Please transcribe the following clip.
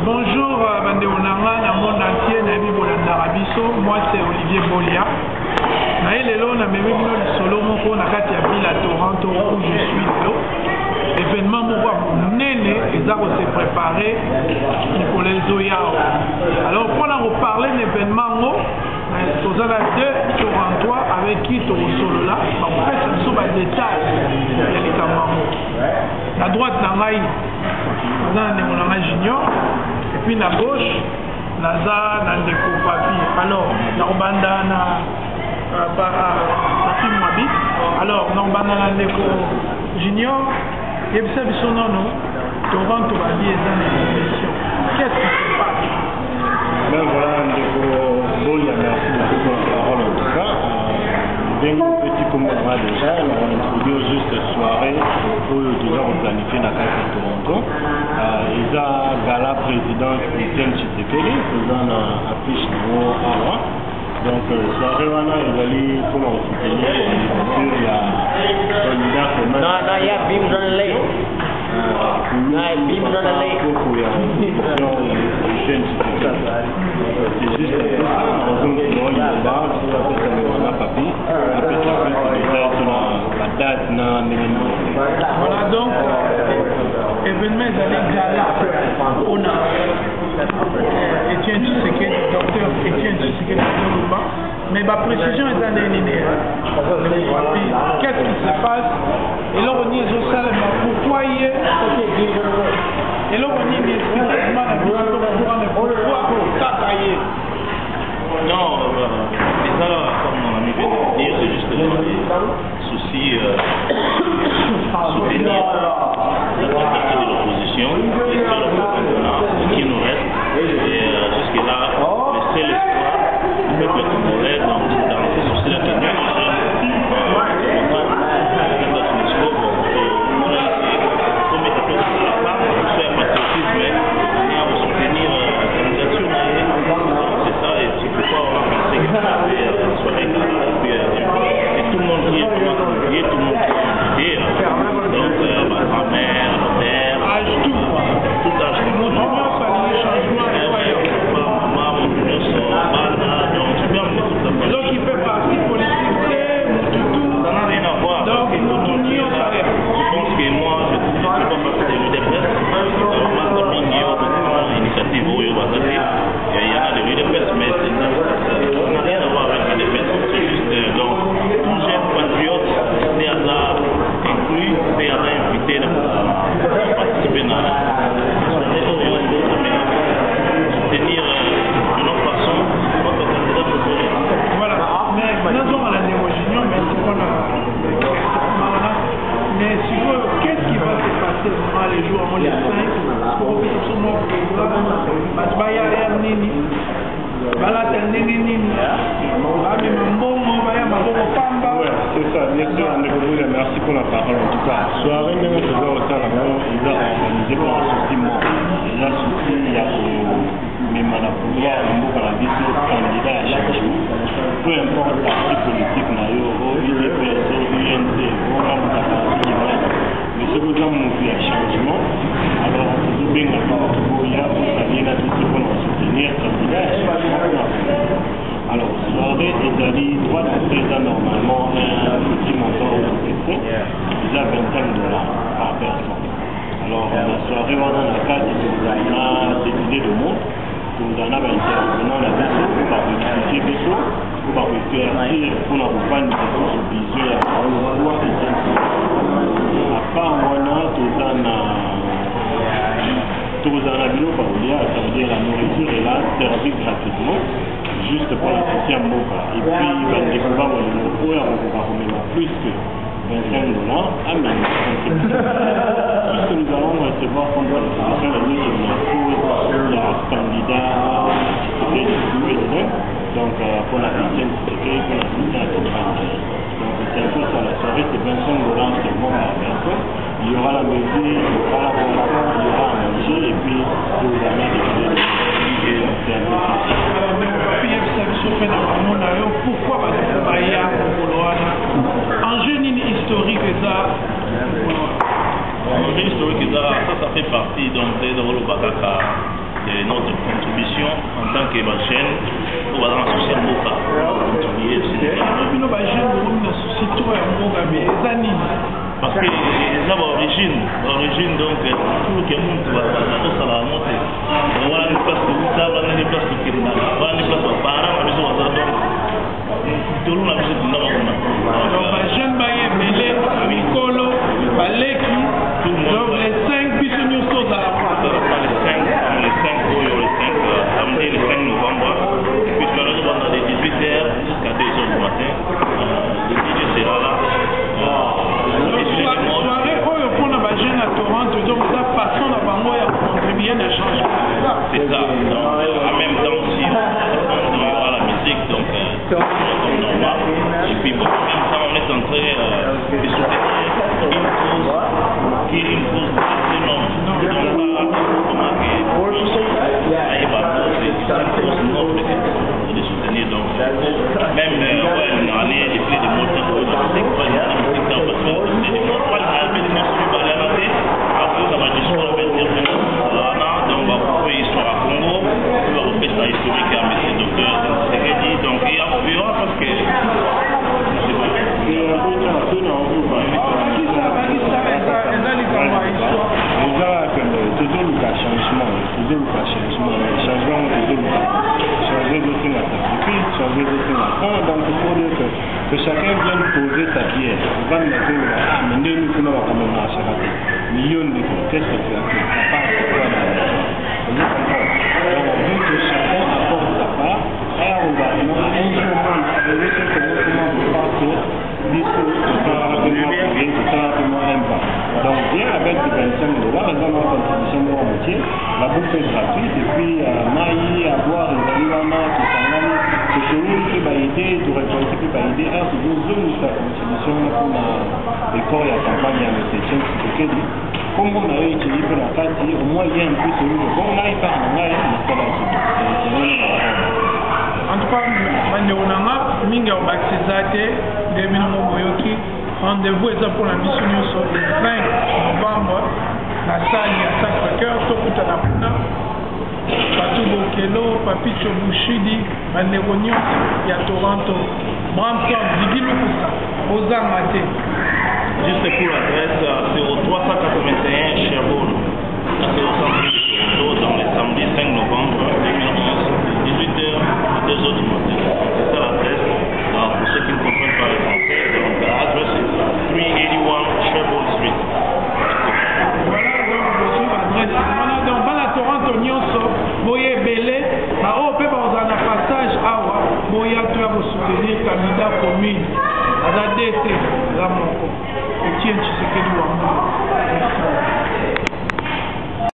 Bonjour Bande Onanga, dans le monde entier, moi c'est Olivier Bolia. Na même solo moko na kati ya ville à Toronto où je suis lelo. Événement moko nene eza ko se préparer pour les Zoyao. Alors pour en reparler d'événement ngo, nous avons deux Torontois avec qui tu solo là, en fait ce sont des détails ya likambo. La droite na ngai na junior et puis na gauche naza na ndeko papi. Alors na obanda na alors, non, junior, et vous savez son nom, Toronto va dire qu'est-ce qui se passe? Ben voilà, merci beaucoup pour la parole en tout cas. Un petit commentaire déjà, on va introduire juste cette soirée où nous avons planifié la carte de Toronto. Il y a Gala président Christian Tshisekedi, faisant affiche numéro 1. Donc, soirée, il allait pour nous soutenir il y a candidat commun. Non, il y a Bim dans le lait. C'est juste voilà donc, événement Gala. On a Etienne Tshisekedi, docteur Etienne Tshisekedi, mais ma précision est dans les qu'est-ce qui se passe? Et là on y est au salon, pourquoi il est? Et là on y est expliquement pourquoi non, c'est ça, comme mon ami vient de dire, c'est juste des soucis soutenir la partie de l'opposition, et sur le plan qui nous reste. Et jusque-là, le seul espoir du peuple congolais dans ces soucis-là qui viennent, merci pour la parole en tout cas. Soirée, nous faisons aussi la il a organisé pour un souci mort. Déjà, souci, il y a même à la pouvoir, la vision candidat à chaque jour. Peu importe le parti politique, UDPS, UNC, mais ce que nous avons fait un changement, alors on peut bien avoir pour saluer la vision pour nous soutenir candidat à chaque jour. Alors, soirée, il y a 3 ans normalement un petit montant au PC, déjà $25 par personne. Alors, la soirée, on a la carte de décidé de monde, nous en avons intervenant la vaisseau, pour pas expliquer vaisseau, pour pas faire pour la campagne de ce visuel, à part on a tout dans la ville, ça veut dire la nourriture est là, servie gratuitement. Juste pour la deuxième moka. Et puis, il va découvrir le va plus que $25. Amen. Puisque nous allons recevoir comme la situation la nuit de la cause, il y a un candidat qui était du USM, donc pour la deuxième sécurité, pour la deuxième campagne. Donc c'est un peu ça, la soirée, c'est $25 seulement par personne. Il y aura la musique, il y aura la boisson, il y aura à manger, et puis il y aura des choses. C'est un peu ça. Pourquoi enjeu historique ça historique ça fait partie donc mission en tant que chaîne pour la social Moka. Parce que les origines, donc tout le monde va à la montée. Voilà une place de Outa, voilà une place de Kirna, voilà une place de Para, la maison de Zadon. Tout le monde a besoin de l'homme. Donc, les jeunes baillés, Mélé, Mikolo, Baleki, donc les 5 bisous sont à la fois. Les 5 samedi le 5 novembre, puis malheureusement dans les 18h jusqu'à 2h du matin, le DJ sera là. Soirée, on a des jeunes à Toronto, donc ça façon de contribuer à changer. C'est ça. Donc, en même temps aussi, il y aura la musique, donc comme normal. Et puis bon, en même temps, on est en train de soutenir une cause qui est une cause énorme. Donc là, comment c'est une cause noble de soutenir. Donc même une année, les clés de monter pour la musique, pas une musique dans parce que c'est des mots, pas les mots sur le balai à la tête. Après, ça va juste faire donc on va trouver l'histoire à Congo, on va refaire sa historique à M. Docteur Tshisekedi, donc il y aura parce que que chacun vienne poser sa pierre. On va nous amener nous pour quand même à Charaté. Millions de qu'est-ce que tu as fait? Donc on veut que chacun apporte sa part. Et on va un jour arriver sur ce mouvement de parcours, discours, de faire rapidement courir, de faire rapidement un pas. Donc viens avec $25, on va avoir contribution de mon métier. La bouffe est gratuite et puis maïs, à boire, les aliments, tout ça. Ce que nous peut aider, tu récolter peut aider, c'est une zone de contribution pour l'école et la campagne à M. Tshisekedi. Comme on a étudié pour la carte, au moins il y a un peu celui de bon, là il part en là, en tout cas, Mandeonanga, Minga Obaxizate, Demino Moyoki, rendez-vous est pour la mission le 5 novembre, la salle à Sacré-Cœur, Tokuta Napuna. Patou Bokelo, Papicho Bouchidi, Manderonion, il y a Toronto, Brampton, Didi Lukusa, Ozamate. Juste pour l'adresse, c'est au 381 Cherbourg, c'est au centre de Toronto, dans les samedis 5 novembre 2011, 18h, 2h du matin. C'est ça l'adresse, pour ceux qui ne comprennent pas le français, donc l'adresse est 381 Cherbourg Street. Voilà donc l'adresse. Donc, voilà Toronto, Nyonso, Boye Belé, au Pépa, on a un passage à Boya, tu vas vous soutenir, candidat